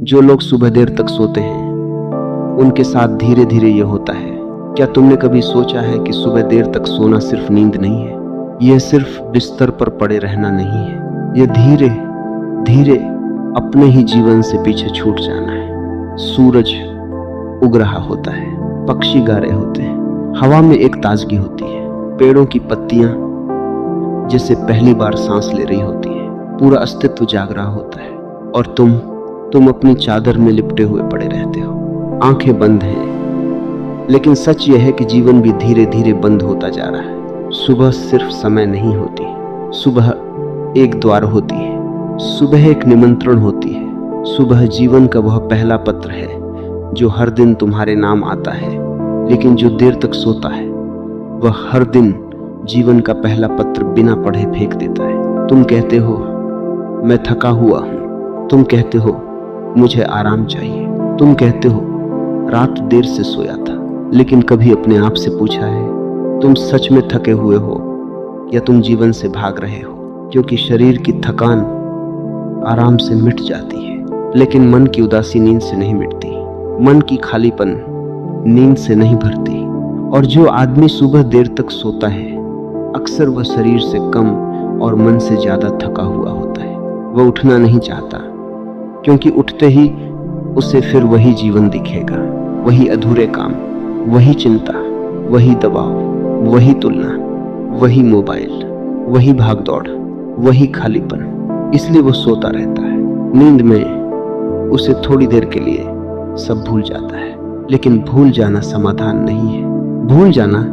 जो लोग सुबह देर तक सोते हैं उनके साथ धीरे धीरे ये होता है। क्या तुमने कभी सोचा है कि सुबह देर तक सोना सिर्फ नींद नहीं है? यह सिर्फ बिस्तर पर पड़े रहना नहीं है। यह धीरे धीरे अपने ही जीवन से पीछे छूट जाना है। सूरज उग रहा होता है, पक्षी गा रहे होते हैं, हवा में एक ताजगी होती है, पेड़ों की पत्तियां जैसे पहली बार सांस ले रही होती है, पूरा अस्तित्व जाग रहा होता है और तुम अपनी चादर में लिपटे हुए पड़े रहते हो। आंखें बंद हैं, लेकिन सच यह है कि जीवन भी धीरे धीरे बंद होता जा रहा है। सुबह सिर्फ समय नहीं होती, सुबह एक द्वार होती है, सुबह एक निमंत्रण होती है। सुबह जीवन का वह पहला पत्र है जो हर दिन तुम्हारे नाम आता है, लेकिन जो देर तक सोता है वह हर दिन जीवन का पहला पत्र बिना पढ़े फेंक देता है। तुम कहते हो मैं थका हुआ हूं, तुम कहते हो मुझे आराम चाहिए, तुम कहते हो रात देर से सोया था, लेकिन कभी अपने आप से पूछा है तुम सच में थके हुए हो या तुम जीवन से भाग रहे हो? क्योंकि शरीर की थकान आराम से मिट जाती है, लेकिन मन की उदासी नींद से नहीं मिटती, मन की खालीपन नींद से नहीं भरती। और जो आदमी सुबह देर तक सोता है अक्सर वह शरीर से कम और मन से ज्यादा थका हुआ होता है। वह उठना नहीं चाहता, क्योंकि उठते ही उसे फिर वही जीवन दिखेगा, वही अधूरे काम, वही चिंता, वही दबाव, वही तुलना, वही मोबाइल, वही भागदौड़, वही खालीपन। इसलिए वो सोता रहता है। नींद में उसे थोड़ी देर के लिए सब भूल जाता है, लेकिन भूल जाना समाधान नहीं है। भूल जाना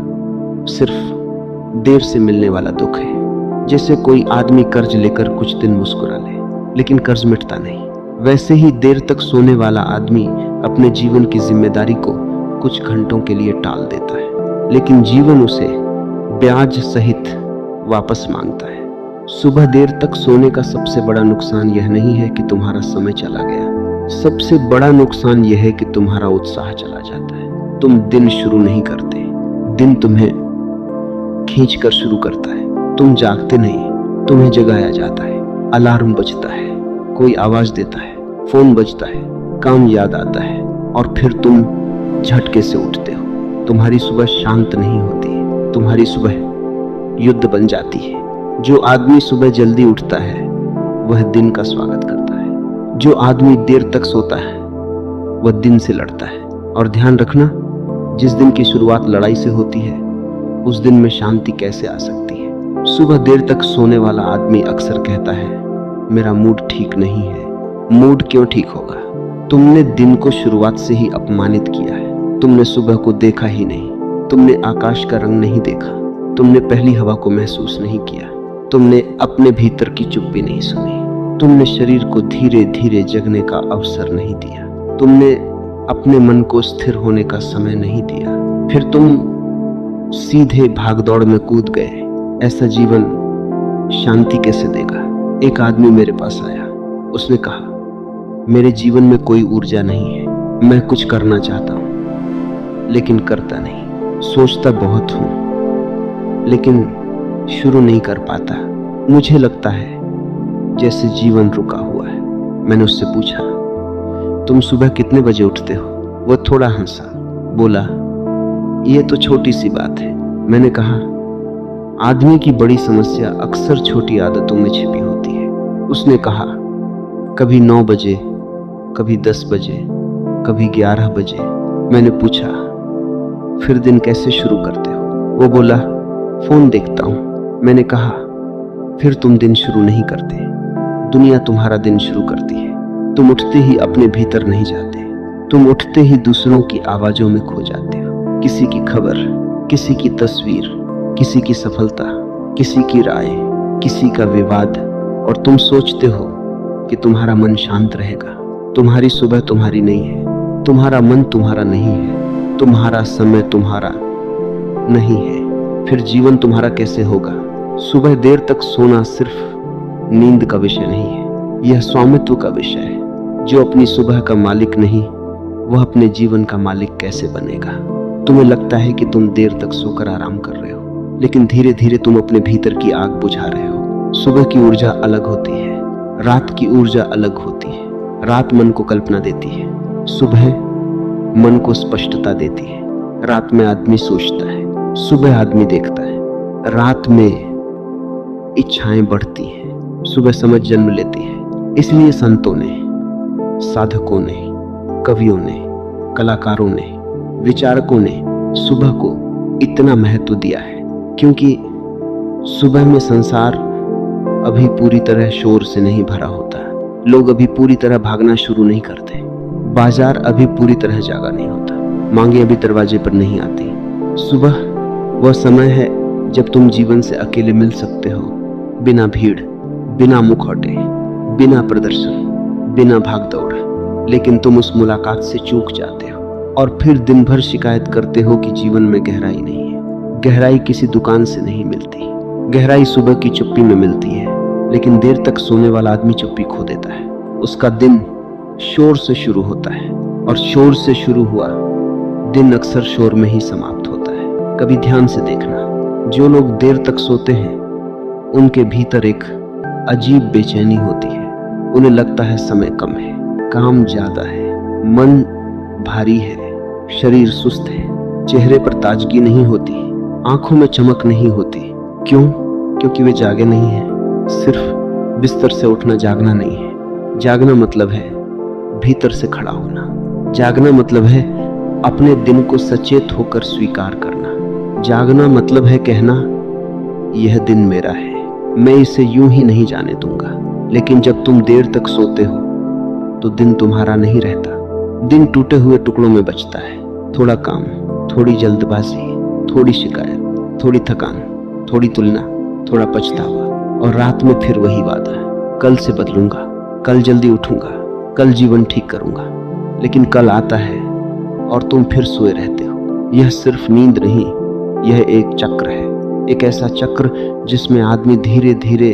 सिर्फ देर से मिलने वाला दुख है। जैसे कोई आदमी कर्ज लेकर कुछ दिन मुस्कुरा ले, लेकिन कर्ज मिटता नहीं, वैसे ही देर तक सोने वाला आदमी अपने जीवन की जिम्मेदारी को कुछ घंटों के लिए टाल देता है, लेकिन जीवन उसे ब्याज सहित वापस मांगता है। सुबह देर तक सोने का सबसे बड़ा नुकसान यह नहीं है कि तुम्हारा समय चला गया, सबसे बड़ा नुकसान यह है कि तुम्हारा उत्साह चला जाता है। तुम दिन शुरू नहीं करते, दिन तुम्हें खींच कर शुरू करता है। तुम जागते नहीं, तुम्हें जगाया जाता है। अलार्म बजता है, कोई आवाज देता है, फोन बजता है, काम याद आता है और फिर तुम झटके से उठते हो। तुम्हारी सुबह शांत नहीं होती, तुम्हारी सुबह युद्ध बन जाती है। जो आदमी सुबह जल्दी उठता है वह दिन का स्वागत करता है। जो आदमी देर तक सोता है वह दिन से लड़ता है। और ध्यान रखना, जिस दिन की शुरुआत लड़ाई से होती है उस दिन में शांति कैसे आ सकती है। सुबह देर तक सोने वाला आदमी अक्सर कहता है मेरा मूड ठीक नहीं है। मूड क्यों ठीक होगा? तुमने दिन को शुरुआत से ही अपमानित किया है। तुमने सुबह को देखा ही नहीं, तुमने आकाश का रंग नहीं देखा, तुमने पहली हवा को महसूस नहीं किया, तुमने अपने भीतर की चुप्पी नहीं सुनी, तुमने शरीर को धीरे धीरे जगने का अवसर नहीं दिया, तुमने अपने मन को स्थिर होने का समय नहीं दिया। फिर तुम सीधे भागदौड़ में कूद गए। ऐसा जीवन शांति कैसे देगा? एक आदमी मेरे पास आया, उसने कहा मेरे जीवन में कोई ऊर्जा नहीं है, मैं कुछ करना चाहता हूं लेकिन करता नहीं, सोचता बहुत हूं लेकिन शुरू नहीं कर पाता। मुझे लगता है जैसे जीवन रुका हुआ है। मैंने उससे पूछा तुम सुबह कितने बजे उठते हो? वह थोड़ा हंसा, बोला यह तो छोटी सी बात है। मैंने कहा आदमी की बड़ी समस्या अक्सर छोटी आदतों में छिपी होती है। उसने कहा कभी 9 बजे, कभी 10 बजे, कभी 11 बजे। मैंने पूछा फिर दिन कैसे शुरू करते हो? वो बोला फोन देखता हूं। मैंने कहा फिर तुम दिन शुरू नहीं करते, दुनिया तुम्हारा दिन शुरू करती है। तुम उठते ही अपने भीतर नहीं जाते, तुम उठते ही दूसरों की आवाजों में खो जाते हो। किसी की खबर, किसी की तस्वीर, किसी की सफलता, किसी की राय, किसी का विवाद, और तुम सोचते हो कि तुम्हारा मन शांत रहेगा। तुम्हारी सुबह तुम्हारी नहीं है, तुम्हारा मन तुम्हारा नहीं है, तुम्हारा समय तुम्हारा नहीं है। फिर जीवन तुम्हारा कैसे होगा? सुबह देर तक सोना सिर्फ नींद का विषय नहीं है, यह स्वामित्व का विषय है। जो अपनी सुबह का मालिक नहीं, वह अपने जीवन का मालिक कैसे बनेगा? तुम्हें लगता है कि तुम देर तक सोकर आराम कर रहे हो, लेकिन धीरे धीरे तुम अपने भीतर की आग बुझा रहे हो। सुबह की ऊर्जा अलग होती है, रात की ऊर्जा अलग होती है। रात मन को कल्पना देती है, सुबह मन को स्पष्टता देती है। रात में आदमी सोचता है, सुबह आदमी देखता है। रात में इच्छाएं बढ़ती हैं, सुबह समझ जन्म लेती है। इसलिए संतों ने, साधकों ने, कवियों ने, कलाकारों ने, विचारकों ने सुबह को इतना महत्व दिया है, क्योंकि सुबह में संसार अभी पूरी तरह शोर से नहीं भरा होता। लोग अभी पूरी तरह भागना शुरू नहीं करते। बाजार अभी पूरी तरह जागा नहीं होता। मांगे अभी दरवाजे पर नहीं आती। सुबह वह समय है जब तुम जीवन से अकेले मिल सकते हो, बिना भीड़, बिना मुखौटे, बिना प्रदर्शन, बिना भागदौड़। लेकिन तुम उस मुलाकात से चूक जाते हो और फिर दिन भर शिकायत करते हो कि जीवन में गहराई नहीं है। गहराई किसी दुकान से नहीं मिलती। गहराई सुबह की चुप्पी में मिलती है। लेकिन देर तक सोने वाला आदमी चुप्पी खो देता है। उसका दिन शोर से शुरू होता है और शोर से शुरू हुआ दिन अक्सर शोर में ही समाप्त होता है। कभी ध्यान से देखना, जो लोग देर तक सोते हैं उनके भीतर एक अजीब बेचैनी होती है। उन्हें लगता है समय कम है, काम ज्यादा है, मन भारी है, शरीर सुस्त है, चेहरे पर ताजगी नहीं होती, आंखों में चमक नहीं होती। क्यों? क्योंकि वे जागे नहीं हैं। सिर्फ बिस्तर से उठना जागना नहीं है। जागना मतलब है भीतर से खड़ा होना। जागना मतलब है अपने दिन को सचेत होकर स्वीकार करना। जागना मतलब है कहना, यह दिन मेरा है, मैं इसे यूं ही नहीं जाने दूंगा। लेकिन जब तुम देर तक सोते हो तो दिन तुम्हारा नहीं रहता। दिन टूटे हुए टुकड़ों में बचता है। थोड़ा काम, थोड़ी जल्दबाजी, थोड़ी शिकायत, थोड़ी थकान, थोड़ी तुलना, थोड़ा पछतावा, और रात में फिर वही वादा, कल से बदलूंगा, कल जल्दी उठूंगा, कल जीवन ठीक करूंगा। लेकिन कल आता है और तुम फिर सोए रहते हो। यह सिर्फ नींद नहीं, यह एक चक्र है। एक ऐसा चक्र जिसमें आदमी धीरे धीरे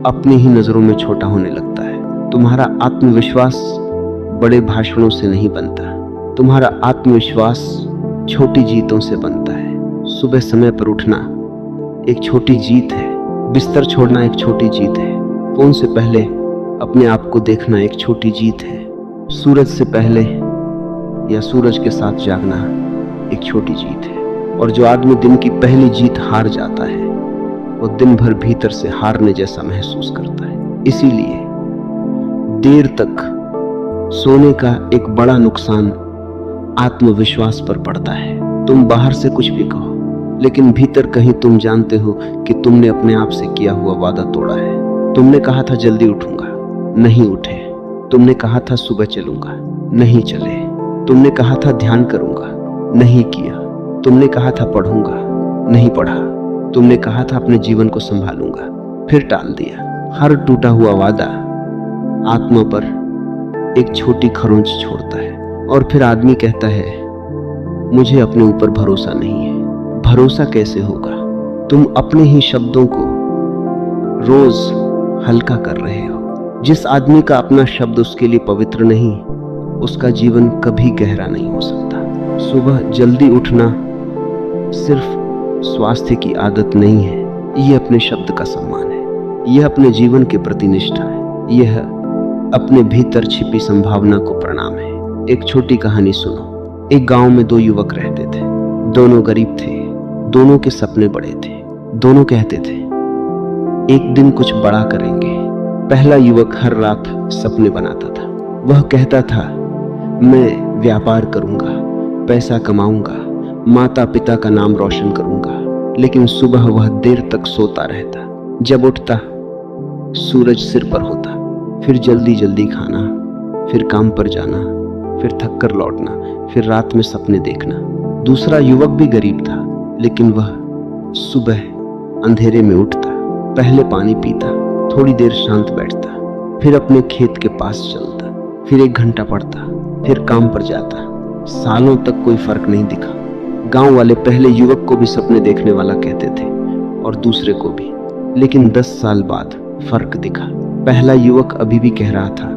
अपनी ही नजरों में छोटा होने लगता है। तुम्हारा आत्मविश्वास बड़े भाषणों से नहीं बनता। तुम्हारा आत्मविश्वास छोटी जीतों से बनता है। सुबह समय पर उठना एक छोटी जीत है। बिस्तर छोड़ना एक छोटी जीत है। फोन से पहले अपने आप को देखना एक छोटी जीत है। सूरज से पहले या सूरज के साथ जागना एक छोटी जीत है। और जो आदमी दिन की पहली जीत हार जाता है वो दिन भर भीतर से हारने जैसा महसूस करता है। इसीलिए देर तक सोने का एक बड़ा नुकसान आत्मविश्वास पर पड़ता है। तुम बाहर से कुछ भी कहो, लेकिन भीतर कहीं तुम जानते हो कि तुमने अपने आप से किया हुआ वादा तोड़ा है। तुमने कहा था जल्दी उठूंगा, नहीं उठे। तुमने कहा था सुबह चलूंगा, नहीं चले। तुमने कहा था ध्यान करूंगा, नहीं किया। तुमने कहा था पढ़ूंगा, नहीं पढ़ा। तुमने कहा था अपने जीवन को संभालूंगा, फिर टाल दिया। हर टूटा हुआ वादा आत्मा पर एक छोटी खरोंच छोड़ता है। और फिर आदमी कहता है मुझे अपने ऊपर भरोसा नहीं है। भरोसा कैसे होगा? तुम अपने ही शब्दों को रोज हल्का कर रहे हो। जिस आदमी का अपना शब्द उसके लिए पवित्र नहीं, उसका जीवन कभी गहरा नहीं हो सकता। सुबह जल्दी उठना सिर्फ स्वास्थ्य की आदत नहीं है, यह अपने शब्द का सम्मान है। यह अपने जीवन के प्रति निष्ठा है। यह अपने भीतर छिपी संभावना को प्रणाम है। एक छोटी कहानी सुनो। एक गांव में दो युवक रहते थे। दोनों गरीब थे, दोनों के सपने बड़े थे। दोनों कहते थे एक दिन कुछ बड़ा करेंगे। पहला युवक हर रात सपने बनाता था। वह कहता था मैं व्यापार करूंगा, पैसा कमाऊंगा, माता पिता का नाम रोशन करूंगा। लेकिन सुबह वह देर तक सोता रहता। जब उठता सूरज सिर पर होता। फिर जल्दी जल्दी खाना, फिर काम पर जाना, फिर थक कर लौटना, फिर रात में सपने देखना। दूसरा युवक भी गरीब था, लेकिन वह सुबह अंधेरे में उठता, पहले पानी पीता, थोड़ी देर शांत बैठता, फिर अपने खेत के पास चलता, फिर 1 घंटा पढ़ता, फिर काम पर जाता। सालों तक कोई फर्क नहीं दिखा। गांव वाले पहले युवक को भी सपने देखने वाला कहते थे और दूसरे को भी। लेकिन 10 साल बाद फर्क दिखा। पहला युवक अभी भी कह रहा था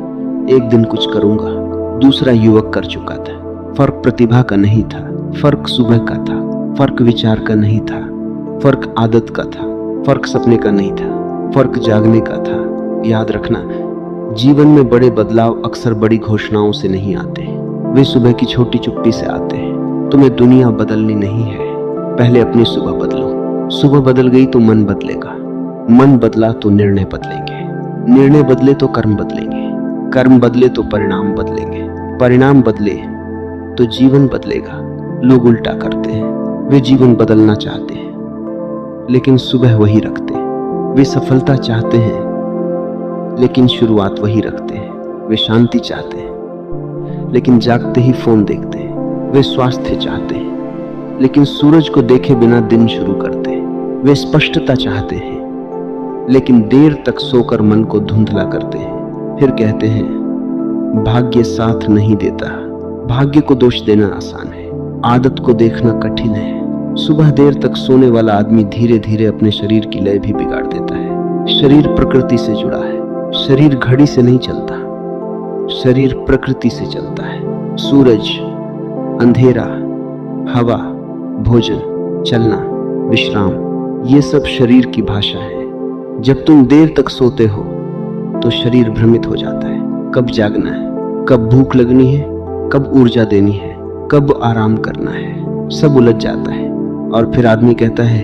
एक दिन कुछ करूंगा। दूसरा युवक कर चुका था। फर्क प्रतिभा का नहीं था, फर्क सुबह का था। फर्क विचार का नहीं था, फर्क आदत का था। फर्क सपने का नहीं था, फर्क जागने का था। याद रखना, जीवन में बड़े बदलाव अक्सर बड़ी घोषणाओं से नहीं आते, वे सुबह की छोटी चुप्पी से आते हैं। तुम्हें दुनिया बदलनी नहीं है, पहले अपनी सुबह बदलो। सुबह बदल गई तो मन बदलेगा, मन बदला तो निर्णय बदलेंगे, निर्णय बदले तो कर्म बदलेंगे, कर्म बदले तो परिणाम बदलेंगे, परिणाम बदले तो जीवन बदलेगा। लोग उल्टा करते हैं, वे जीवन बदलना चाहते हैं लेकिन सुबह वही रखते हैं। वे सफलता चाहते हैं लेकिन शुरुआत वही रखते हैं। वे शांति चाहते हैं लेकिन जागते ही फोन देखते हैं। वे स्वास्थ्य चाहते हैं लेकिन सूरज को देखे बिना दिन शुरू करते हैं। वे स्पष्टता चाहते हैं लेकिन देर तक सोकर मन को धुंधला करते हैं। फिर कहते हैं भाग्य साथ नहीं देता। भाग्य को दोष देना आसान है, आदत को देखना कठिन है। सुबह देर तक सोने वाला आदमी धीरे धीरे अपने शरीर की लय भी बिगाड़ देता है। शरीर प्रकृति से जुड़ा है, शरीर घड़ी से नहीं चलता, शरीर प्रकृति से चलता है। सूरज, अंधेरा, हवा, भोजन, चलना, विश्राम, ये सब शरीर की भाषा है। जब तुम देर तक सोते हो तो शरीर भ्रमित हो जाता है। कब जागना है, कब भूख लगनी है, कब ऊर्जा देनी है, कब आराम करना है, सब उलझ जाता है। और फिर आदमी कहता है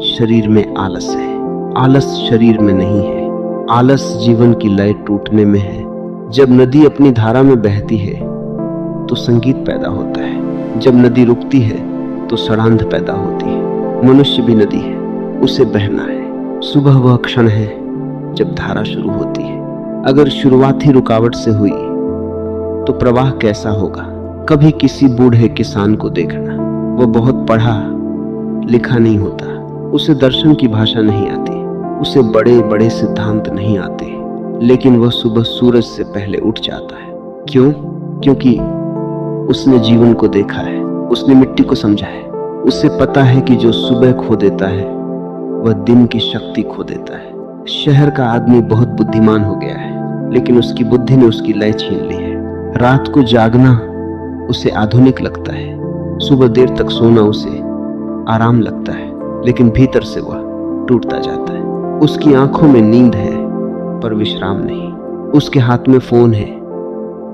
शरीर में आलस है। आलस शरीर में नहीं है, आलस जीवन की लय टूटने में है। जब नदी अपनी धारा में बहती है तो संगीत पैदा होता है, जब नदी रुकती है तो सड़ांध पैदा होती है। मनुष्य भी नदी है, उसे बहना है। सुबह वह क्षण है जब धारा शुरू होती है। अगर शुरुआत ही रुकावट से हुई तो प्रवाह कैसा होगा? कभी किसी बूढ़े किसान को देखना, वह बहुत पढ़ा लिखा नहीं होता, उसे दर्शन की भाषा नहीं आती, उसे बड़े बड़े सिद्धांत नहीं आते, लेकिन वह सुबह सूरज से पहले उठ जाता है। क्यों? क्योंकि उसने जीवन को देखा है, उसने मिट्टी को समझा है। उसे पता है कि जो सुबह खो देता है वह दिन की शक्ति खो देता है। शहर का आदमी बहुत बुद्धिमान हो गया है लेकिन उसकी बुद्धि ने उसकी लय छीन ली है। रात को जागना उसे आधुनिक लगता है, सुबह देर तक सोना उसे आराम लगता है, लेकिन भीतर से वह टूटता जाता है। उसकी आंखों में नींद है पर विश्राम नहीं, उसके हाथ में फोन है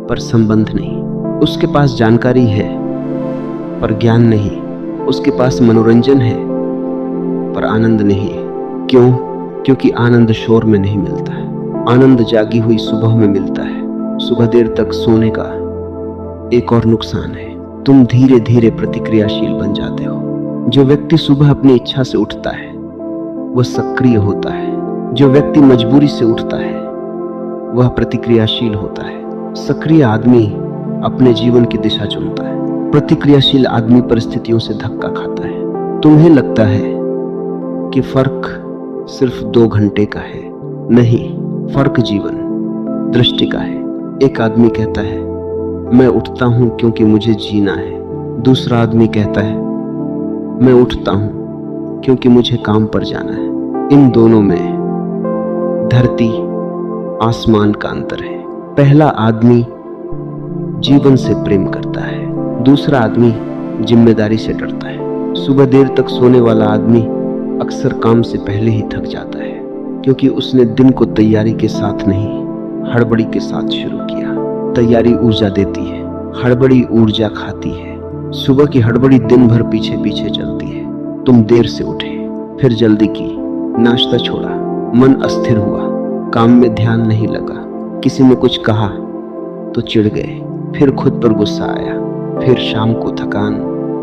पर संबंध नहीं, उसके पास जानकारी है पर ज्ञान नहीं, उसके पास मनोरंजन है पर आनंद नहीं। क्यों? क्योंकि आनंद शोर में नहीं मिलता है, आनंद जागी हुई सुबह में मिलता है। सुबह देर तक सोने का एक और नुकसान है, तुम धीरे धीरे प्रतिक्रियाशील बन जाते हो। जो व्यक्ति सुबह अपनी इच्छा से उठता है वह सक्रिय होता है, जो व्यक्ति मजबूरी से उठता है वह प्रतिक्रियाशील होता है। सक्रिय आदमी अपने जीवन की दिशा चुनता है, प्रतिक्रियाशील आदमी परिस्थितियों से धक्का खाता है। तुम्हें लगता है कि फर्क सिर्फ 2 घंटे का है, नहीं, फर्क जीवन दृष्टि का है। एक आदमी कहता है मैं उठता हूं क्योंकि मुझे जीना है, दूसरा आदमी कहता है मैं उठता हूं क्योंकि मुझे काम पर जाना है। इन दोनों में धरती आसमान का अंतर है। पहला आदमी जीवन से प्रेम करता है, दूसरा आदमी जिम्मेदारी से डरता है। सुबह देर तक सोने वाला आदमी अक्सर काम से पहले ही थक जाता है क्योंकि उसने दिन को तैयारी के साथ नहीं, हड़बड़ी के साथ शुरू किया। तैयारी ऊर्जा देती है, हड़बड़ी ऊर्जा खाती है। सुबह की हड़बड़ी दिन भर पीछे पीछे चलती है। तुम देर से उठे, फिर जल्दी की, नाश्ता छोड़ा, मन अस्थिर हुआ, काम में ध्यान नहीं लगा, किसी ने कुछ कहा तो चिढ़ गए, फिर खुद पर गुस्सा आया, फिर शाम को थकान,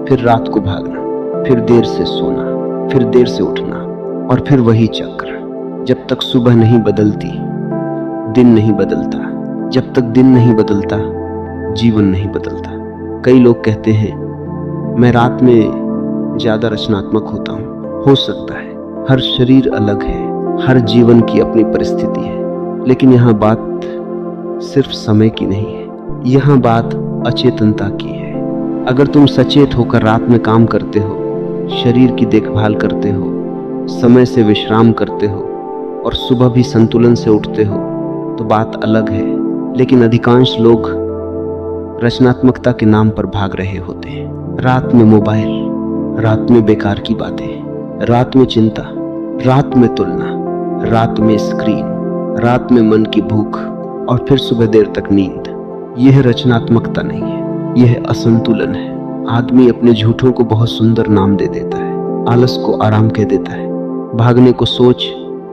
फिर रात को भागना, फिर देर से सोना, फिर देर से उठना, और फिर वही चक्र। जब तक सुबह नहीं बदलती दिन नहीं बदलता, जब तक दिन नहीं बदलता जीवन नहीं बदलता। कई लोग कहते हैं मैं रात में ज्यादा रचनात्मक होता हूँ। हो सकता है, हर शरीर अलग है, हर जीवन की अपनी परिस्थिति है, लेकिन यहाँ बात सिर्फ समय की नहीं है, यहाँ बात अचेतनता की है। अगर तुम सचेत होकर रात में काम करते हो, शरीर की देखभाल करते हो, समय से विश्राम करते हो और सुबह भी संतुलन से उठते हो तो बात अलग है। लेकिन अधिकांश लोग रचनात्मकता के नाम पर भाग रहे होते हैं। रात में मोबाइल, रात में बेकार की बातें, रात में चिंता, रात में तुलना, रात में स्क्रीन, रात में मन की भूख और फिर सुबह देर तक नींद। यह रचनात्मकता नहीं है, यह असंतुलन है। आदमी अपने झूठों को बहुत सुंदर नाम दे देता है। आलस को आराम कह देता है, भागने को सोच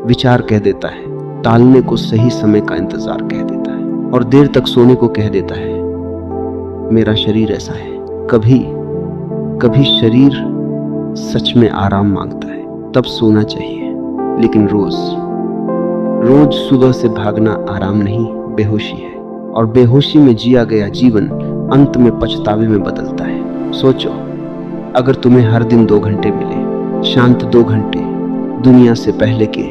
विचार कह देता है, टालने को सही समय का इंतजार कह देता है और देर तक सोने को कह देता है मेरा शरीर ऐसा है। कभी कभी शरीर सच में आराम मांगता है, तब सोना चाहिए। लेकिन रोज सुबह से भागना आराम नहीं, बेहोशी है। और बेहोशी में जिया गया जीवन अंत में पछतावे में बदलता है। सोचो, अगर तुम्हें हर दिन 2 घंटे मिले, शांत 2 घंटे, दुनिया से पहले के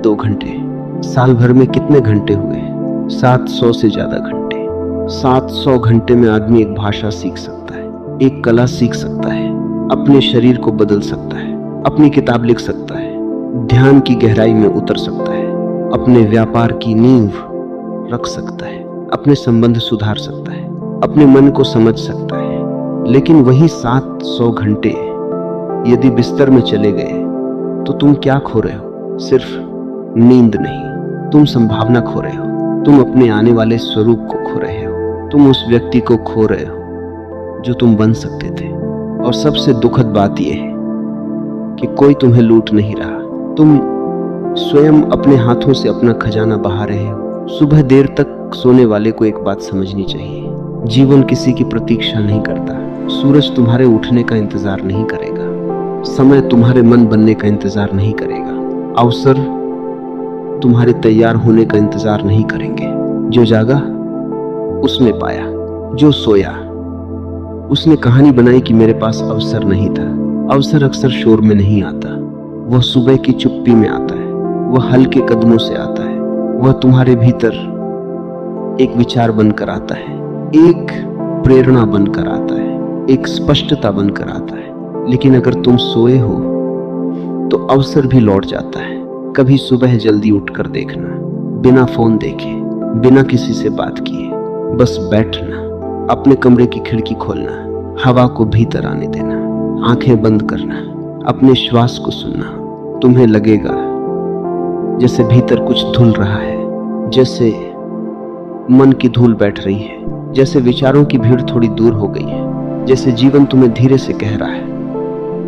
2 घंटे, साल भर में कितने घंटे हुए? 700 से ज्यादा घंटे। 700 घंटे में आदमी एक भाषा सीख सकता है, एक कला सीख सकता है, अपने शरीर को बदल सकता है, अपनी किताब लिख सकता है, ध्यान की गहराई में उतर सकता है, अपने व्यापार की नींव रख सकता है, अपने संबंध सुधार सकता है, अपने मन को समझ सकता है। लेकिन वही 700 घंटे यदि बिस्तर में चले गए तो तुम क्या खो रहे हो? सिर्फ नींद नहीं, तुम संभावना खो रहे हो, तुम अपने आने वाले स्वरूप को खो रहे हो, तुम उस व्यक्ति को खो रहे हो जो तुम बन सकते थे। और सबसे दुखद बात यह है कि कोई तुम्हें लूट नहीं रहा, तुम स्वयं अपने हाथों से अपना खजाना बहा रहे हो। सुबह देर तक सोने वाले को एक बात समझनी चाहिए, जीवन किसी की प्रतीक्षा नहीं करता। सूरज तुम्हारे उठने का इंतजार नहीं करेगा, समय तुम्हारे मन बनने का इंतजार नहीं करेगा, अवसर तुम्हारे तैयार होने का इंतजार नहीं करेंगे। जो जागा उसने पाया, जो सोया उसने कहानी बनाई कि मेरे पास अवसर नहीं था। अवसर अक्सर शोर में नहीं आता, वह सुबह की चुप्पी में आता है, वह हल्के कदमों से आता है, वह तुम्हारे भीतर एक विचार बनकर आता है, एक प्रेरणा बनकर आता है, एक स्पष्टता बनकर आता है। लेकिन अगर तुम सोए हो तो अवसर भी लौट जाता है। कभी सुबह जल्दी उठकर देखना, बिना फोन देखे, बिना किसी से बात किए, बस बैठना, अपने कमरे की खिड़की खोलना, हवा को भीतर आने देना, आंखें बंद करना, अपने श्वास को सुनना। तुम्हें लगेगा जैसे भीतर कुछ धुल रहा है, जैसे मन की धूल बैठ रही है, जैसे विचारों की भीड़ थोड़ी दूर हो गई है, जैसे जीवन तुम्हें धीरे से कह रहा है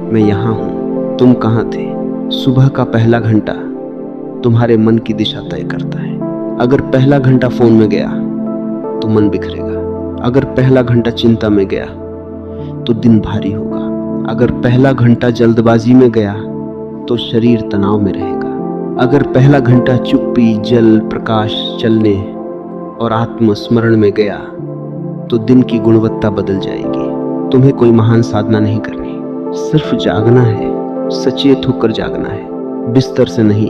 मैं यहाँ हूँ, तुम कहाँ थे? सुबह का पहला घंटा तुम्हारे मन की दिशा तय करता है। अगर पहला घंटा फोन में गया तो मन बिखरेगा, अगर पहला घंटा चिंता में गया तो दिन भारी होगा, अगर पहला घंटा जल्दबाजी में गया तो शरीर तनाव में रहेगा, अगर पहला घंटा चुप्पी, जल, प्रकाश, चलने और आत्मस्मरण में गया तो दिन की गुणवत्ता बदल जाएगी। तुम्हें कोई महान साधना नहीं करनी, सिर्फ जागना है, सचेत होकर जागना है, बिस्तर से नहीं,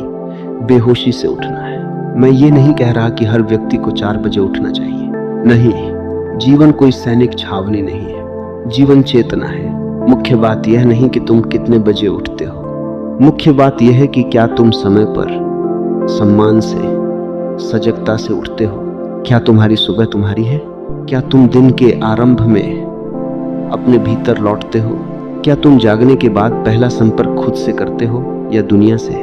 बेहोशी से उठना है। मैं ये नहीं कह रहा कि हर व्यक्ति को 4 बजे उठना चाहिए, नहीं। जीवन कोई सैनिक छावनी नहीं है, जीवन चेतना है। मुख्य बात यह नहीं कि तुम कितने बजे उठते हो, मुख्य बात यह है कि क्या तुम समय पर, सम्मान से, सजगता से उठते हो। क्या तुम्हारी सुबह तुम्हारी है? क्या तुम दिन के आरंभ में अपने भीतर लौटते हो? क्या तुम जागने के बाद पहला संपर्क खुद से करते हो या दुनिया से?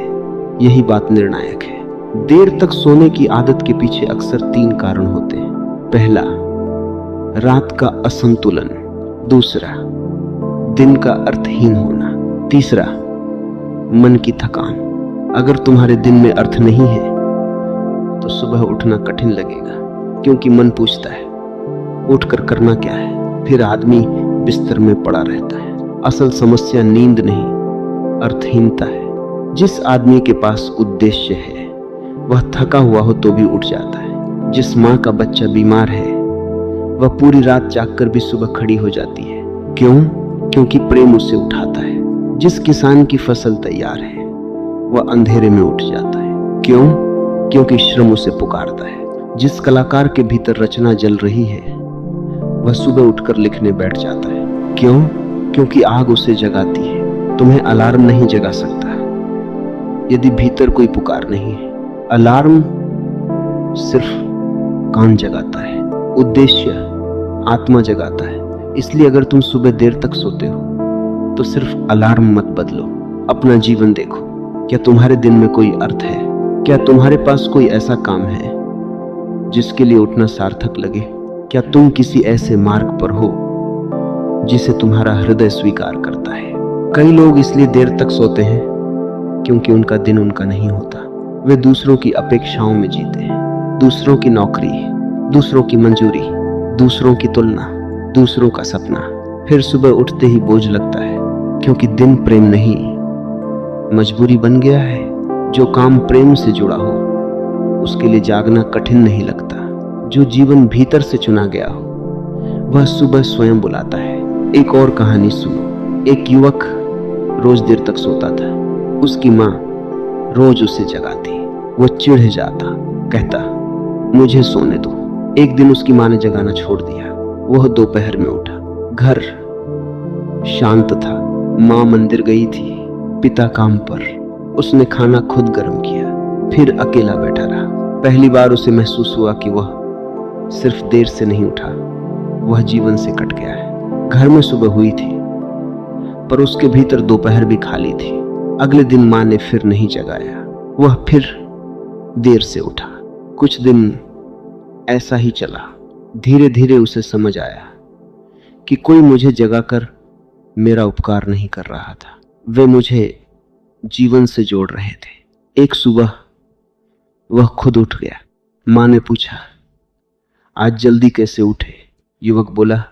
यही बात निर्णायक है। देर तक सोने की आदत के पीछे अक्सर 3 कारण होते हैं। पहला, रात का असंतुलन। दूसरा, दिन का अर्थहीन होना। तीसरा, मन की थकान। अगर तुम्हारे दिन में अर्थ नहीं है तो सुबह उठना कठिन लगेगा, क्योंकि मन पूछता है उठकर करना क्या है। फिर आदमी बिस्तर में पड़ा रहता है। असल समस्या नींद नहीं, अर्थहीनता है। जिस आदमी के पास उद्देश्य है वह थका हुआ हो तो भी उठ जाता है। जिस माँ का बच्चा बीमार है वह पूरी रात जागकर भी सुबह खड़ी हो जाती है। क्यों? क्योंकि प्रेम उसे उठाता है। जिस किसान की फसल तैयार है वह अंधेरे में उठ जाता है। क्यों? क्योंकि श्रम उसे पुकारता है। जिस कलाकार के भीतर रचना जल रही है वह सुबह उठकर लिखने बैठ जाता है। क्यों? क्योंकि आग उसे जगाती है। तुम्हें अलार्म नहीं जगा सकता यदि भीतर कोई पुकार नहीं है। अलार्म सिर्फ कान जगाता है, उद्देश्य आत्मा जगाता है। इसलिए अगर तुम सुबह देर तक सोते हो तो सिर्फ अलार्म मत बदलो, अपना जीवन देखो। क्या तुम्हारे दिन में कोई अर्थ है? क्या तुम्हारे पास कोई ऐसा काम है जिसके लिए उठना सार्थक लगे? क्या तुम किसी ऐसे मार्ग पर हो जिसे तुम्हारा हृदय स्वीकार करता है? कई लोग इसलिए देर तक सोते हैं क्योंकि उनका दिन उनका नहीं होता। वे दूसरों की अपेक्षाओं में जीते हैं, दूसरों की नौकरी, दूसरों की मंजूरी, दूसरों की तुलना, दूसरों का सपना। फिर सुबह उठते ही बोझ लगता है क्योंकि दिन प्रेम नहीं मजबूरी बन गया है। जो काम प्रेम से जुड़ा हो उसके लिए जागना कठिन नहीं लगता। जो जीवन भीतर से चुना गया हो वह सुबह स्वयं बुलाता है। एक और कहानी सुनो। एक युवक रोज देर तक सोता था। उसकी माँ रोज उसे जगाती। वो चिढ़ जाता, कहता मुझे सोने दो। एक दिन उसकी माँ ने जगाना छोड़ दिया। वह दोपहर में उठा। घर शांत था। माँ मंदिर गई थी, पिता काम पर। उसने खाना खुद गर्म किया, फिर अकेला बैठा रहा। पहली बार उसे महसूस हुआ कि वह सिर्फ देर से नहीं उठा, वह जीवन से कट गया है। घर में सुबह हुई थी पर उसके भीतर दोपहर भी खाली थी। अगले दिन माँ ने फिर नहीं जगाया। वह फिर देर से उठा। कुछ दिन ऐसा ही चला। धीरे धीरे उसे समझ आया कि कोई मुझे जगाकर मेरा उपकार नहीं कर रहा था, वे मुझे जीवन से जोड़ रहे थे। एक सुबह वह खुद उठ गया। माँ ने पूछा, आज जल्दी कैसे उठे? युवक बोला,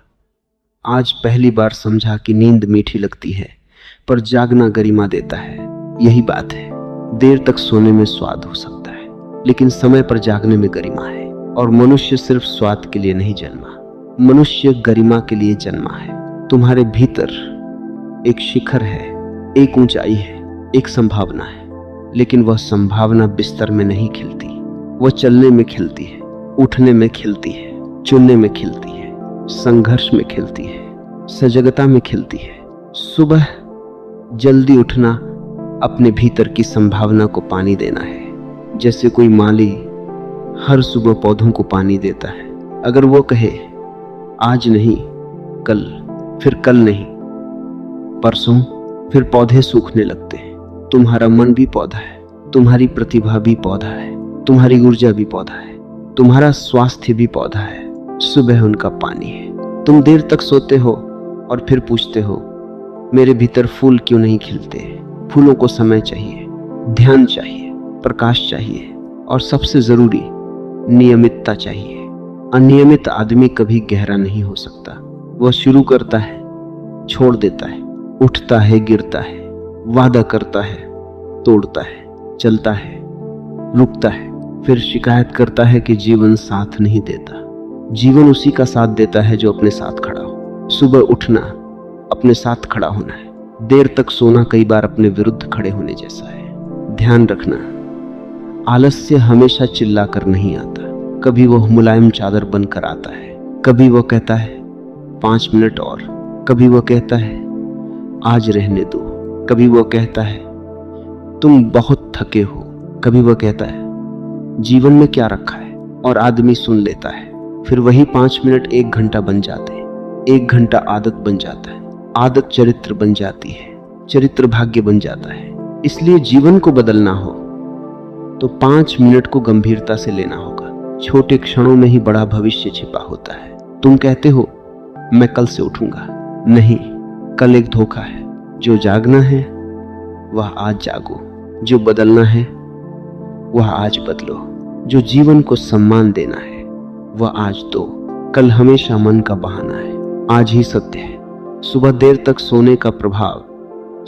आज पहली बार समझा कि नींद मीठी लगती है पर जागना गरिमा देता है। यही बात है, देर तक सोने में स्वाद हो सकता है लेकिन समय पर जागने में गरिमा है। और मनुष्य सिर्फ स्वाद के लिए नहीं जन्मा, मनुष्य गरिमा के लिए जन्मा है। तुम्हारे भीतर एक शिखर है, एक ऊंचाई है, एक संभावना है, लेकिन वह संभावना बिस्तर में नहीं खिलती। वह चलने में खिलती है, उठने में खिलती है, चुनने में खिलती है, संघर्ष में खिलती है, सजगता में खिलती है। सुबह जल्दी उठना अपने भीतर की संभावना को पानी देना है। जैसे कोई माली हर सुबह पौधों को पानी देता है। अगर वो कहे आज नहीं कल, फिर कल नहीं परसों, फिर पौधे सूखने लगते हैं। तुम्हारा मन भी पौधा है, तुम्हारी प्रतिभा भी पौधा है, तुम्हारी ऊर्जा भी पौधा है, तुम्हारा स्वास्थ्य भी पौधा है। सुबह उनका पानी है। तुम देर तक सोते हो और फिर पूछते हो मेरे भीतर फूल क्यों नहीं खिलते? फूलों को समय चाहिए, ध्यान चाहिए, प्रकाश चाहिए और सबसे जरूरी नियमितता चाहिए। अनियमित आदमी कभी गहरा नहीं हो सकता। वह शुरू करता है, छोड़ देता है, उठता है, गिरता है, वादा करता है, तोड़ता है, चलता है, रुकता है, फिर शिकायत करता है कि जीवन साथ नहीं देता। जीवन उसी का साथ देता है जो अपने साथ खड़ा हो। सुबह उठना अपने साथ खड़ा होना है। देर तक सोना कई बार अपने विरुद्ध खड़े होने जैसा है। ध्यान रखना, आलस्य हमेशा चिल्ला कर नहीं आता। कभी वह मुलायम चादर बनकर आता है। कभी वह कहता है 5 मिनट और, कभी वह कहता है आज रहने दो, कभी वह कहता है तुम बहुत थके हो, कभी वह कहता है जीवन में क्या रखा है, और आदमी सुन लेता है। फिर वही 5 मिनट 1 घंटा बन जाते हैं। 1 घंटा आदत बन जाता है, आदत चरित्र बन जाती है, चरित्र भाग्य बन जाता है। इसलिए जीवन को बदलना हो तो 5 मिनट को गंभीरता से लेना होगा। छोटे क्षणों में ही बड़ा भविष्य छिपा होता है। तुम कहते हो मैं कल से उठूंगा, नहीं, कल एक धोखा है। जो जागना है वह आज जागो, जो बदलना है वह आज बदलो, जो जीवन को सम्मान देना है वह आज दो। कल हमेशा मन का बहाना है, आज ही सत्य है। सुबह देर तक सोने का प्रभाव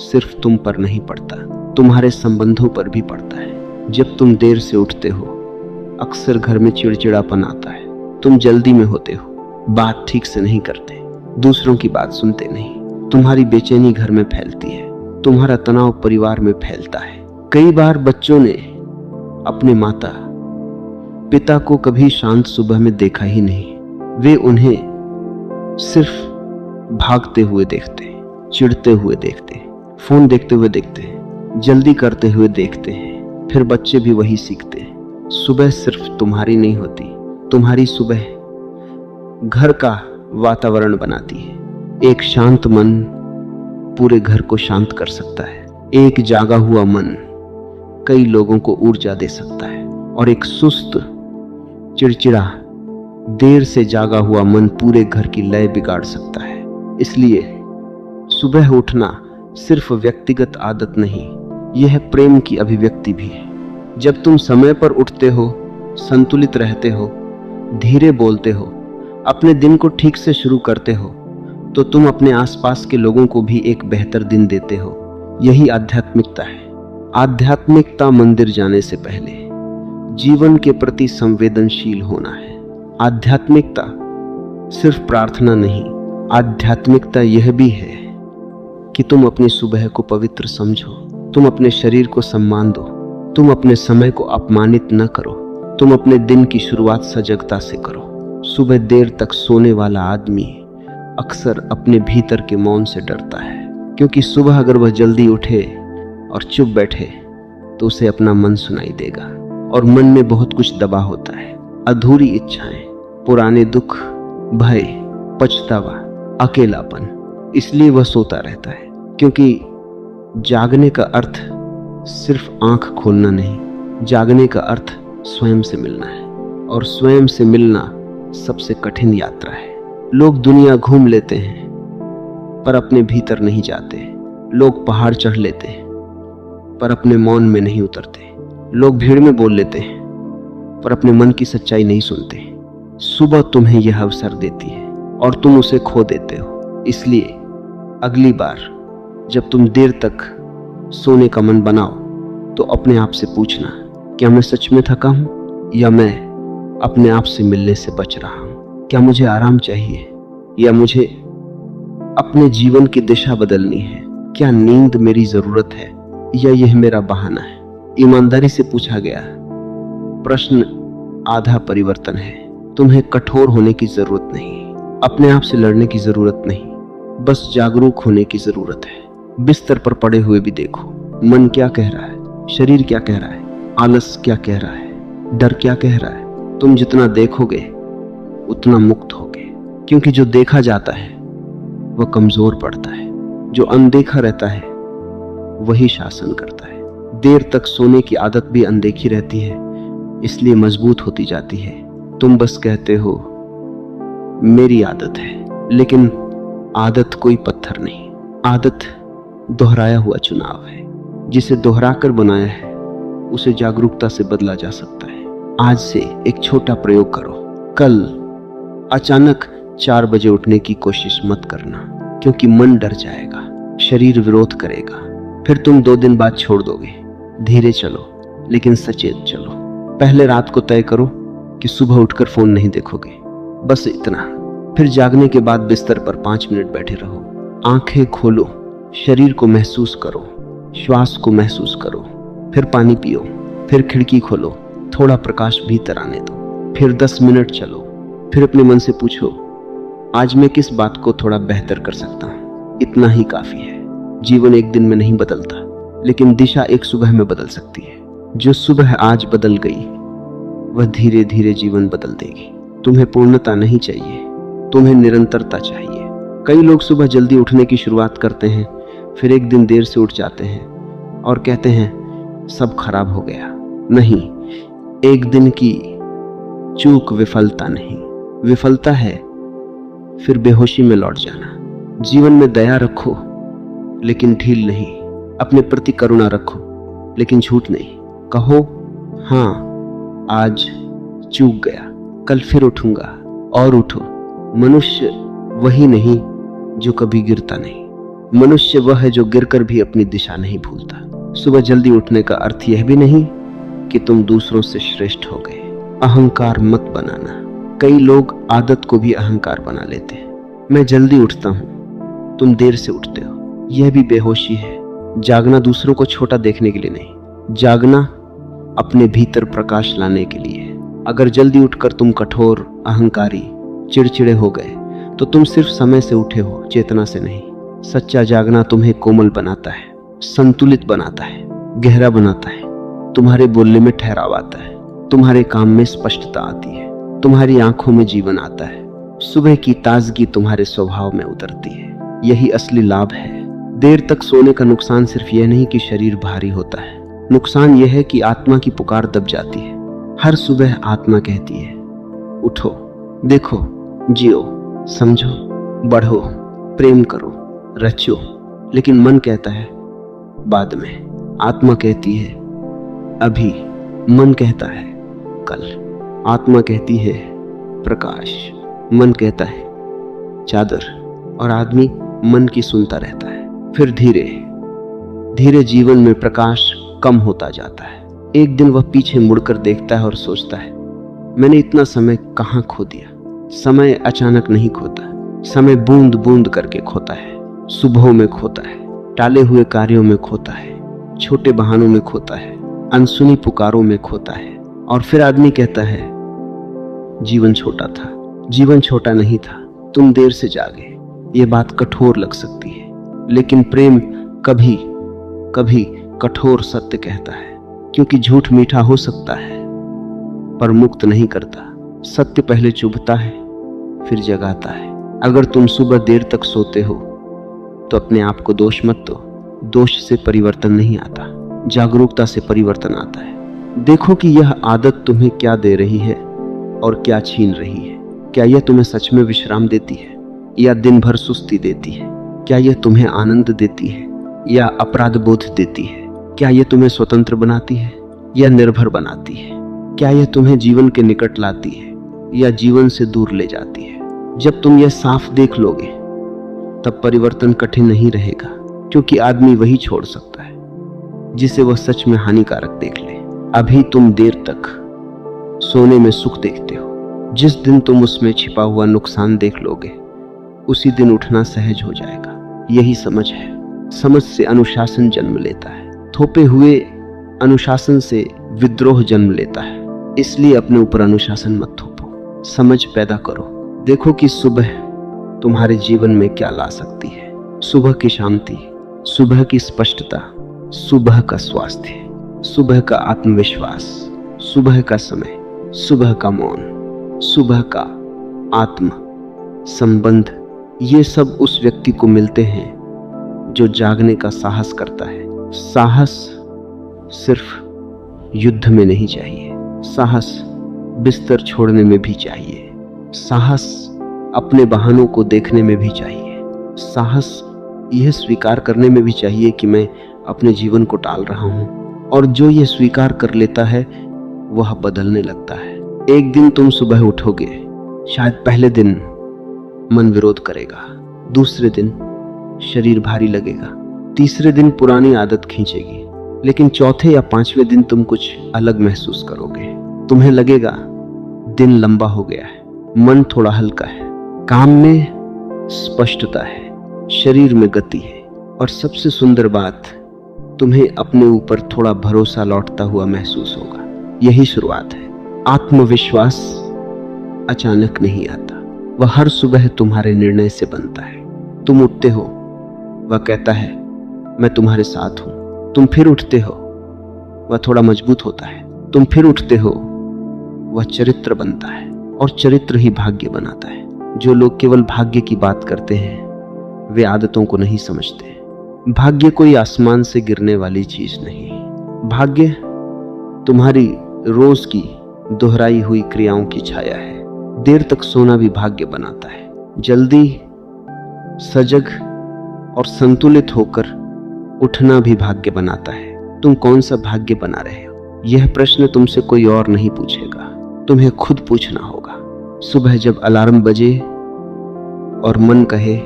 सिर्फ तुम पर नहीं पड़ता, तुम्हारे संबंधों पर भी पड़ता है। जब तुम देर से उठते हो अक्सर घर में चिड़चिड़ापन आता है। तुम जल्दी में होते हो, बात ठीक से नहीं करते, दूसरों की बात सुनते नहीं। तुम्हारी बेचैनी घर में फैलती है, तुम्हारा तनाव परिवार में फैलता है। कई बार बच्चों ने अपने माता पिता को कभी शांत सुबह में देखा ही नहीं। वे उन्हें सिर्फ भागते हुए देखते हैं, चिढ़ते हुए देखते हैं, फोन देखते हुए देखते हैं, जल्दी करते हुए देखते हैं। फिर बच्चे भी वही सीखते हैं। सुबह सिर्फ तुम्हारी नहीं होती, तुम्हारी सुबह घर का वातावरण बनाती है। एक शांत मन पूरे घर को शांत कर सकता है। एक जागा हुआ मन कई लोगों को ऊर्जा दे सकता है, और एक सुस्त, चिड़चिड़ा, देर से जागा हुआ मन पूरे घर की लय बिगाड़ सकता है। इसलिए सुबह उठना सिर्फ व्यक्तिगत आदत नहीं, यह प्रेम की अभिव्यक्ति भी है। जब तुम समय पर उठते हो, संतुलित रहते हो, धीरे बोलते हो, अपने दिन को ठीक से शुरू करते हो, तो तुम अपने आसपास के लोगों को भी एक बेहतर दिन देते हो। यही आध्यात्मिकता है। आध्यात्मिकता मंदिर जाने से पहले जीवन के प्रति संवेदनशील होना है। आध्यात्मिकता सिर्फ प्रार्थना नहीं, आध्यात्मिकता यह भी है कि तुम अपनी सुबह को पवित्र समझो, तुम अपने शरीर को सम्मान दो, तुम अपने समय को अपमानित न करो, तुम अपने दिन की शुरुआत सजगता से करो। सुबह देर तक सोने वाला आदमी अक्सर अपने भीतर के मौन से डरता है, क्योंकि सुबह अगर वह जल्दी उठे और चुप बैठे तो उसे अपना मन सुनाई देगा, और मन में बहुत कुछ दबा होता है। अधूरी इच्छाएं, पुराने दुख, भय, पछतावा, अकेलापन। इसलिए वह सोता रहता है, क्योंकि जागने का अर्थ सिर्फ आंख खोलना नहीं, जागने का अर्थ स्वयं से मिलना है, और स्वयं से मिलना सबसे कठिन यात्रा है। लोग दुनिया घूम लेते हैं पर अपने भीतर नहीं जाते। लोग पहाड़ चढ़ लेते हैं पर अपने मौन में नहीं उतरते। लोग भीड़ में बोल लेते हैं पर अपने मन की सच्चाई नहीं सुनते। सुबह तुम्हें यह अवसर देती है और तुम उसे खो देते हो। इसलिए अगली बार जब तुम देर तक सोने का मन बनाओ तो अपने आप से पूछना, क्या मैं सच में थका हूं या मैं अपने आप से मिलने से बच रहा हूं? क्या मुझे आराम चाहिए या मुझे अपने जीवन की दिशा बदलनी है? क्या नींद मेरी जरूरत है या यह मेरा बहाना है? ईमानदारी से पूछा गया प्रश्न आधा परिवर्तन है। तुम्हें कठोर होने की जरूरत नहीं, अपने आप से लड़ने की जरूरत नहीं, बस जागरूक होने की जरूरत है। बिस्तर पर पड़े हुए भी देखो, मन क्या कह रहा है, शरीर क्या कह रहा है, आलस क्या कह रहा है, डर क्या कह रहा है। तुम जितना देखोगे उतना मुक्त होगे, क्योंकि जो देखा जाता है वह कमजोर पड़ता है, जो अनदेखा रहता है वही शासन करता है। देर तक सोने की आदत भी अनदेखी रहती है, इसलिए मजबूत होती जाती है। तुम बस कहते हो मेरी आदत है, लेकिन आदत कोई पत्थर नहीं, आदत दोहराया हुआ चुनाव है। जिसे दोहराकर बनाया है उसे जागरूकता से बदला जा सकता है। आज से एक छोटा प्रयोग करो। कल अचानक 4 बजे उठने की कोशिश मत करना, क्योंकि मन डर जाएगा, शरीर विरोध करेगा, फिर तुम 2 दिन बाद छोड़ दोगे। धीरे चलो लेकिन सचेत चलो। पहले रात को तय करो कि सुबह उठकर फोन नहीं देखोगे, बस इतना। फिर जागने के बाद बिस्तर पर 5 मिनट बैठे रहो। आंखें खोलो, शरीर को महसूस करो, श्वास को महसूस करो, फिर पानी पियो, फिर खिड़की खोलो, थोड़ा प्रकाश भीतर आने दो। फिर 10 मिनट चलो, फिर अपने मन से पूछो आज मैं किस बात को थोड़ा बेहतर कर सकता हूँ। इतना ही काफी है। जीवन एक दिन में नहीं बदलता, लेकिन दिशा एक सुबह में बदल सकती है। जो सुबह आज बदल गई वह धीरे धीरे जीवन बदल देगी। तुम्हें पूर्णता नहीं चाहिए, तुम्हें निरंतरता चाहिए। कई लोग सुबह जल्दी उठने की शुरुआत करते हैं, फिर एक दिन देर से उठ जाते हैं और कहते हैं सब खराब हो गया। नहीं, एक दिन की चूक विफलता नहीं, विफलता है फिर बेहोशी में लौट जाना। जीवन में दया रखो लेकिन ढील नहीं, अपने प्रति करुणा रखो लेकिन झूठ नहीं। कहो हाँ आज चूक गया, कल फिर उठूंगा, और उठो। मनुष्य वही नहीं जो कभी गिरता नहीं, मनुष्य वह है जो गिरकर भी अपनी दिशा नहीं भूलता। सुबह जल्दी उठने का अर्थ यह भी नहीं कि तुम दूसरों से श्रेष्ठ हो गए। अहंकार मत बनाना। कई लोग आदत को भी अहंकार बना लेते हैं। मैं जल्दी उठता हूँ, तुम देर से उठते हो, यह भी बेहोशी है। जागना दूसरों को छोटा देखने के लिए नहीं, जागना अपने भीतर प्रकाश लाने के लिए। अगर जल्दी उठकर तुम कठोर, अहंकारी, चिड़चिड़े हो गए तो तुम सिर्फ समय से उठे हो, चेतना से नहीं। सच्चा जागना तुम्हें कोमल बनाता है, संतुलित बनाता है, गहरा बनाता है। तुम्हारे बोलने में ठहराव आता है, तुम्हारे काम में स्पष्टता आती है, तुम्हारी आंखों में जीवन आता है। सुबह की ताजगी तुम्हारे स्वभाव में उतरती है। यही असली लाभ है। देर तक सोने का नुकसान सिर्फ यह नहीं कि शरीर भारी होता है, नुकसान यह है कि आत्मा की पुकार दब जाती है। हर सुबह आत्मा कहती है, उठो, देखो, जियो, समझो, बढ़ो, प्रेम करो, रचो। लेकिन मन कहता है बाद में। आत्मा कहती है अभी, मन कहता है कल। आत्मा कहती है प्रकाश, मन कहता है चादर। और आदमी मन की सुनता रहता है। फिर धीरे धीरे जीवन में प्रकाश कम होता जाता है। एक दिन वह पीछे मुड़कर देखता है और सोचता है, मैंने इतना समय कहाँ खो दिया। समय अचानक नहीं खोता, समय बूंद बूंद करके खोता है। सुबहों में खोता है, टाले हुए कार्यों में खोता है, छोटे बहानों में खोता है, अनसुनी पुकारों में खोता है। और फिर आदमी कहता है जीवन छोटा था। जीवन छोटा नहीं था, तुम देर से जागे। ये बात कठोर लग सकती है, लेकिन प्रेम कभी कभी कठोर सत्य कहता है, क्योंकि झूठ मीठा हो सकता है पर मुक्त नहीं करता। सत्य पहले चुभता है फिर जगाता है। अगर तुम सुबह देर तक सोते हो तो अपने आप को दोष मत दो। दोष से परिवर्तन नहीं आता, जागरूकता से परिवर्तन आता है। देखो कि यह आदत तुम्हें क्या दे रही है और क्या छीन रही है। क्या यह तुम्हें सच में विश्राम देती है या दिन भर सुस्ती देती है? क्या यह तुम्हें आनंद देती है या अपराध बोध देती है? क्या यह तुम्हें स्वतंत्र बनाती है या निर्भर बनाती है? क्या यह तुम्हें जीवन के निकट लाती है या जीवन से दूर ले जाती है? जब तुम यह साफ देख लोगे तब परिवर्तन कठिन नहीं रहेगा, क्योंकि आदमी वही छोड़ सकता है जिसे वह सच में हानिकारक देख ले। अभी तुम देर तक सोने में सुख देखते हो। जिस दिन तुम उसमें छिपा हुआ नुकसान देख लोगे उसी दिन उठना सहज हो जाएगा। यही समझ है। समझ से अनुशासन जन्म लेता है। थोपे हुए अनुशासन से विद्रोह जन्म लेता है। इसलिए अपने ऊपर अनुशासन मत थोपो, समझ पैदा करो। देखो कि सुबह तुम्हारे जीवन में क्या ला सकती है। सुबह की शांति, सुबह की स्पष्टता, सुबह का स्वास्थ्य, सुबह का आत्मविश्वास, सुबह का समय, सुबह का मौन, सुबह का आत्म संबंध। ये सब उस व्यक्ति को मिलते हैं जो जागने का साहस करता है। साहस सिर्फ युद्ध में नहीं चाहिए, साहस बिस्तर छोड़ने में भी चाहिए, साहस अपने बहानों को देखने में भी चाहिए, साहस यह स्वीकार करने में भी चाहिए कि मैं अपने जीवन को टाल रहा हूं। और जो यह स्वीकार कर लेता है वह बदलने लगता है। एक दिन तुम सुबह उठोगे, शायद पहले दिन मन विरोध करेगा, दूसरे दिन शरीर भारी लगेगा, तीसरे दिन पुरानी आदत खींचेगी, लेकिन चौथे या पांचवें दिन तुम कुछ अलग महसूस करोगे। तुम्हें लगेगा दिन लंबा हो गया है, मन थोड़ा हल्का है, काम में स्पष्टता है, शरीर में गति है, और सबसे सुंदर बात, तुम्हें अपने ऊपर थोड़ा भरोसा लौटता हुआ महसूस होगा। यही शुरुआत है। आत्मविश्वास अचानक नहीं आता, वह हर सुबह तुम्हारे निर्णय से बनता है। तुम उठते हो, वह कहता है मैं तुम्हारे साथ हूं। तुम फिर उठते हो, वह थोड़ा मजबूत होता है। तुम फिर उठते हो, वह चरित्र बनता है, और चरित्र ही भाग्य बनाता है। जो लोग केवल भाग्य की बात करते हैं वे आदतों को नहीं समझते। भाग्य कोई आसमान से गिरने वाली चीज नहीं। भाग्य तुम्हारी रोज की दोहराई हुई क्रियाओं की छाया है। देर तक सोना भी भाग्य बनाता है। जल्दी सजग और संतुलित होकर उठना भी भाग्य बनाता है। तुम कौन सा भाग्य बना रहे हो? यह प्रश्न तुमसे कोई और नहीं पूछेगा, तुम्हें खुद पूछना होगा। सुबह जब अलार्म बजे और मन कहे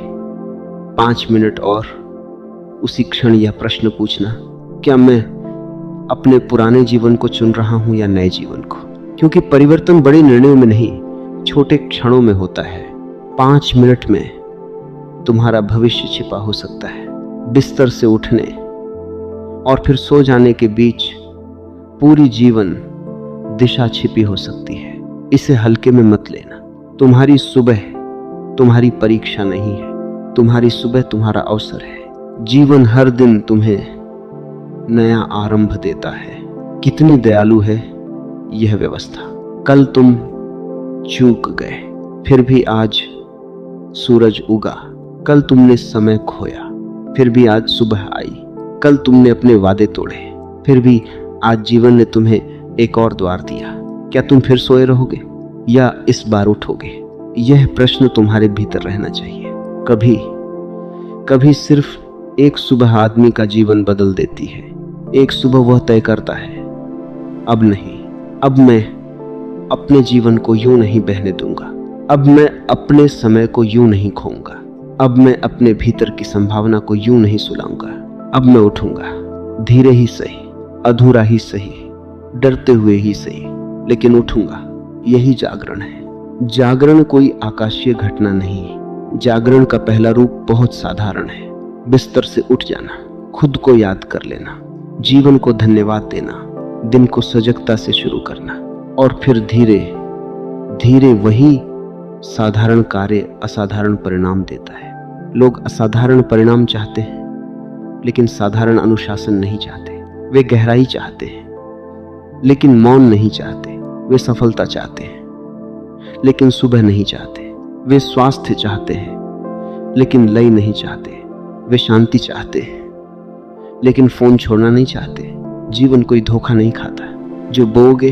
5 मिनट और, उसी क्षण यह प्रश्न पूछना, क्या मैं अपने पुराने जीवन को चुन रहा हूं या नए जीवन को? क्योंकि परिवर्तन बड़े निर्णयों में नहीं, छोटे क्षणों में होता है। 5 मिनट में तुम्हारा भविष्य छिपा हो सकता है। बिस्तर से उठने और फिर सो जाने के बीच पूरी जीवन दिशा छिपी हो सकती है। इसे हल्के में मत लेना। तुम्हारी सुबह तुम्हारी परीक्षा नहीं है, तुम्हारी सुबह तुम्हारा अवसर है। जीवन हर दिन तुम्हें नया आरंभ देता है। कितनी दयालु है यह व्यवस्था। कल तुम चूक गए, फिर भी आज सूरज उगा। कल तुमने समय खोया, फिर भी आज सुबह आई। कल तुमने अपने वादे तोड़े, फिर भी आज जीवन ने तुम्हें एक और द्वार दिया। क्या तुम फिर सोए रहोगे या इस बार उठोगे? यह प्रश्न तुम्हारे भीतर रहना चाहिए। कभी कभी सिर्फ एक सुबह आदमी का जीवन बदल देती है। एक सुबह वह तय करता है, अब नहीं, अब मैं अपने जीवन को यूं नहीं बहने दूंगा, अब मैं अपने समय को यूं नहीं खोऊंगा, अब मैं अपने भीतर की संभावना को यूं नहीं सुलाऊंगा, अब मैं उठूंगा। धीरे ही सही, अधूरा ही सही, डरते हुए ही सही, लेकिन उठूंगा। यही जागरण है। जागरण कोई आकाशीय घटना नहीं है। जागरण का पहला रूप बहुत साधारण है। बिस्तर से उठ जाना, खुद को याद कर लेना, जीवन को धन्यवाद देना, दिन को सजगता से शुरू करना, और फिर धीरे धीरे वही साधारण कार्य असाधारण परिणाम देता है। लोग असाधारण परिणाम चाहते हैं, लेकिन साधारण अनुशासन नहीं चाहते। वे गहराई चाहते हैं, लेकिन मौन नहीं चाहते। वे सफलता चाहते हैं, लेकिन सुबह नहीं चाहते। वे स्वास्थ्य चाहते हैं, लेकिन लय नहीं चाहते। वे शांति चाहते हैं, लेकिन फोन छोड़ना नहीं चाहते। जीवन कोई धोखा नहीं खाता। जो बोओगे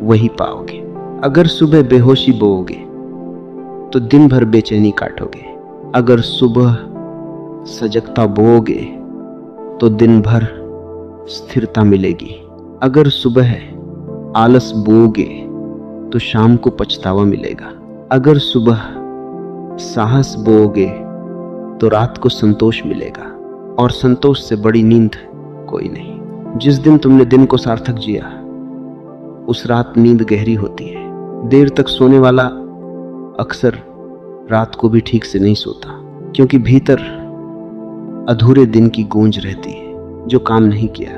वही पाओगे। अगर सुबह बेहोशी बोओगे तो दिन भर बेचैनी काटोगे। अगर सुबह सजगता बोओगे तो दिन भर स्थिरता मिलेगी। अगर सुबह आलस बोओगे तो शाम को पछतावा मिलेगा। अगर सुबह साहस बोओगे तो रात को संतोष मिलेगा, और संतोष से बड़ी नींद कोई नहीं। जिस दिन तुमने दिन को सार्थक जिया, उस रात नींद गहरी होती है। देर तक सोने वाला अक्सर रात को भी ठीक से नहीं सोता, क्योंकि भीतर अधूरे दिन की गूंज रहती है। जो काम नहीं किया,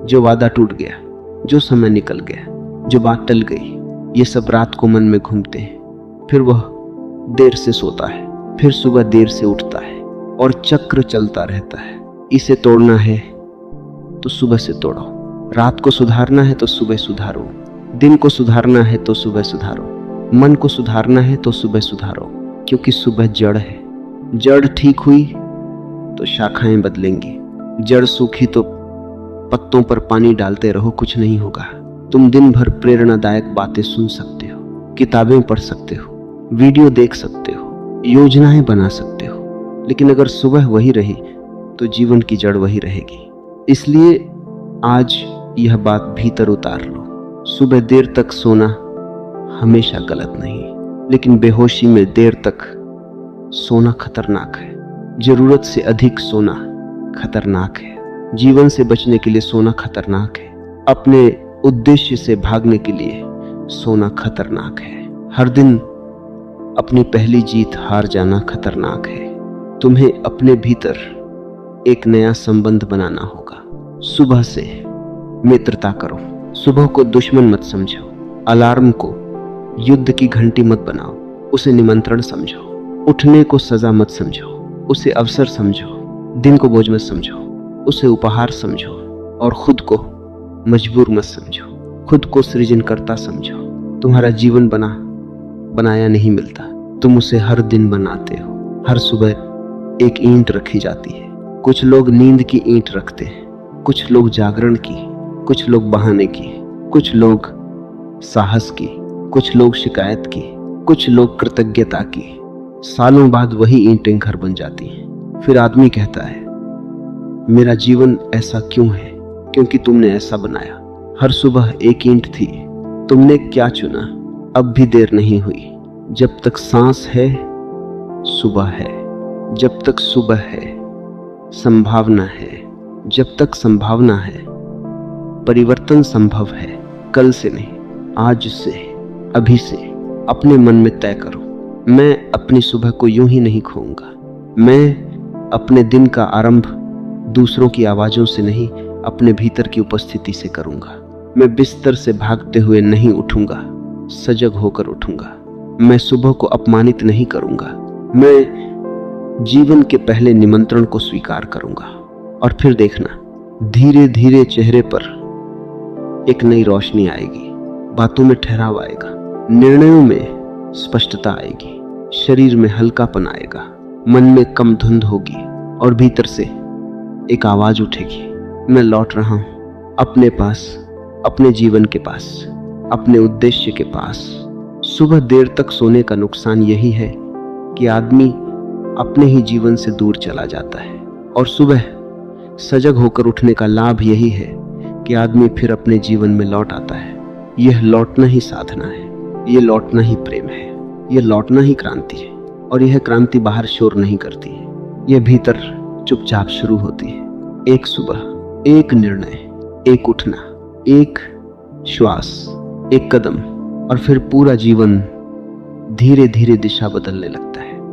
जो वादा टूट गया, जो समय निकल गया, जो बात टल गई, ये सब रात को मन में घूमते हैं। फिर वह देर से सोता है, फिर सुबह देर से उठता है, और चक्र चलता रहता है। इसे तोड़ना है तो सुबह से तोड़ो। रात को सुधारना है तो सुबह सुधारो। दिन को सुधारना है तो सुबह सुधारो। मन को सुधारना है तो सुबह सुधारो, क्योंकि सुबह जड़ है। जड़ ठीक हुई तो शाखाएं बदलेंगी। जड़ सूखी तो पत्तों पर पानी डालते रहो, कुछ नहीं होगा। तुम दिन भर प्रेरणादायक बातें सुन सकते हो, किताबें पढ़ सकते हो, वीडियो देख सकते हो, योजनाएं बना सकते हो, लेकिन अगर सुबह वही रही तो जीवन की जड़ वही रहेगी। इसलिए आज यह बात भीतर उतार लो। सुबह देर तक सोना हमेशा गलत नहीं, लेकिन बेहोशी में देर तक सोना खतरनाक है। जरूरत से अधिक सोना खतरनाक है। जीवन से बचने के लिए सोना खतरनाक है। अपने उद्देश्य से भागने के लिए सोना खतरनाक है। हर दिन अपनी पहली जीत हार जाना खतरनाक है। तुम्हें अपने भीतर एक नया संबंध बनाना होगा। सुबह से मित्रता करो। सुबह को दुश्मन मत समझो। अलार्म को युद्ध की घंटी मत बनाओ, उसे निमंत्रण समझो। उठने को सजा मत समझो, उसे अवसर समझो। दिन को बोझ मत समझो, उसे उपहार समझो। और खुद को मजबूर मत समझो, खुद को सृजनकर्ता समझो। तुम्हारा जीवन बनाया नहीं मिलता, तुम उसे हर दिन बनाते हो। हर सुबह एक ईंट रखी जाती है। कुछ लोग नींद की ईंट रखते हैं, कुछ लोग जागरण की, कुछ लोग बहाने की, कुछ लोग साहस की, कुछ लोग शिकायत की, कुछ लोग कृतज्ञता की। सालों बाद वही ईंटें घर बन जाती हैं। फिर आदमी कहता है, मेरा जीवन ऐसा क्यों है? क्योंकि तुमने ऐसा बनाया। हर सुबह एक ईंट थी, तुमने क्या चुना? अब भी देर नहीं हुई। जब तक सांस है सुबह है, जब तक सुबह है संभावना है, जब तक संभावना है परिवर्तन संभव है। कल से नहीं, आज से, अभी से अपने मन में तय करो, मैं अपनी सुबह को यूं ही नहीं खोऊंगा। मैं अपने दिन का आरंभ दूसरों की आवाजों से नहीं, अपने भीतर की उपस्थिति से करूंगा। मैं बिस्तर से भागते हुए नहीं उठूंगा, सजग होकर उठूंगा। मैं सुबह को अपमानित नहीं करूंगा। मैं जीवन के पहले निमंत्रण को स्वीकार करूंगा। और फिर देखना, धीरे धीरे चेहरे पर एक नई रोशनी आएगी, बातों में ठहराव आएगा, निर्णयों में स्पष्टता आएगी, शरीर में हल्कापन आएगा, मन में कम धुंध होगी, और भीतर से एक आवाज उठेगी, मैं लौट रहा हूं, अपने पास, अपने जीवन के पास, अपने उद्देश्य के पास। सुबह देर तक सोने का नुकसान यही है कि आदमी अपने ही जीवन से दूर चला जाता है, और सुबह सजग होकर उठने का लाभ यही है कि आदमी फिर अपने जीवन में लौट आता है। यह लौटना ही साधना है, यह लौटना ही प्रेम है, यह लौटना ही क्रांति है। और यह क्रांति बाहर शोर नहीं करती है, यह भीतर चुपचाप शुरू होती है। एक सुबह, एक निर्णय, एक उठना, एक श्वास, एक कदम, और फिर पूरा जीवन धीरे धीरे दिशा बदलने लगता है।